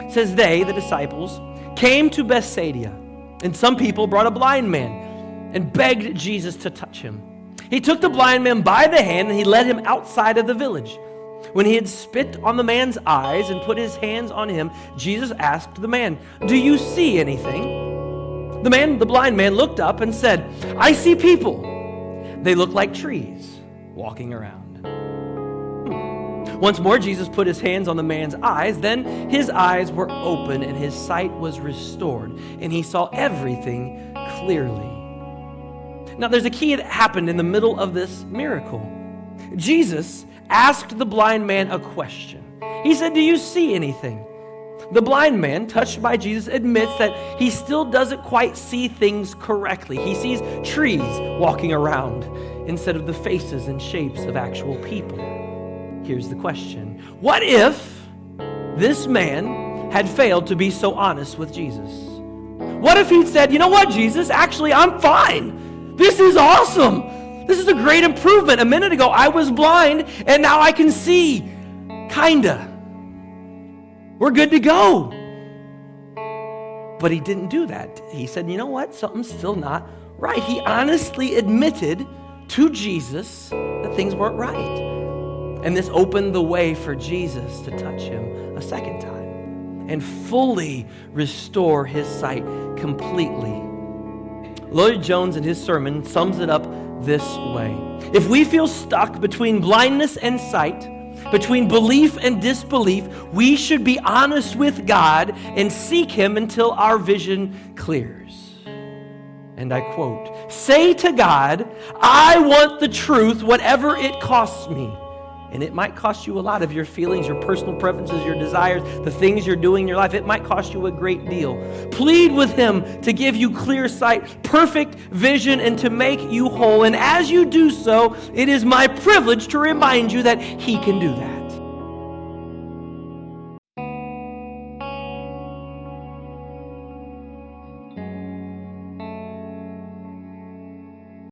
It says they, the disciples, came to Bethsaida, and some people brought a blind man and begged Jesus to touch him. He took the blind man by the hand and he led him outside of the village. When he had spit on the man's eyes and put his hands on him, Jesus asked the man, "Do you see anything?" The blind man looked up and said, "I see people. They look like trees walking around." Once more, Jesus put his hands on the man's eyes. Then his eyes were open and his sight was restored, and he saw everything clearly. Now, there's a key that happened in the middle of this miracle. Jesus asked the blind man a question. He said, "Do you see anything?" The blind man, touched by Jesus, admits that he still doesn't quite see things correctly. He sees trees walking around instead of the faces and shapes of actual people. Here's the question. What if this man had failed to be so honest with Jesus? What if he'd said, "You know what, Jesus? Actually, I'm fine. This is awesome. This is a great improvement. A minute ago, I was blind, and now I can see. Kinda. We're good to go." But he didn't do that. He said, "You know what? Something's still not right." He honestly admitted to Jesus that things weren't right. And this opened the way for Jesus to touch him a second time and fully restore his sight completely. Lloyd Jones, in his sermon, sums it up this way. If we feel stuck between blindness and sight, between belief and disbelief, we should be honest with God and seek him until our vision clears. And I quote, "Say to God, I want the truth, whatever it costs me." And it might cost you a lot of your feelings, your personal preferences, your desires, the things you're doing in your life. It might cost you a great deal. Plead with him to give you clear sight, perfect vision, and to make you whole. And as you do so, it is my privilege to remind you that he can do that.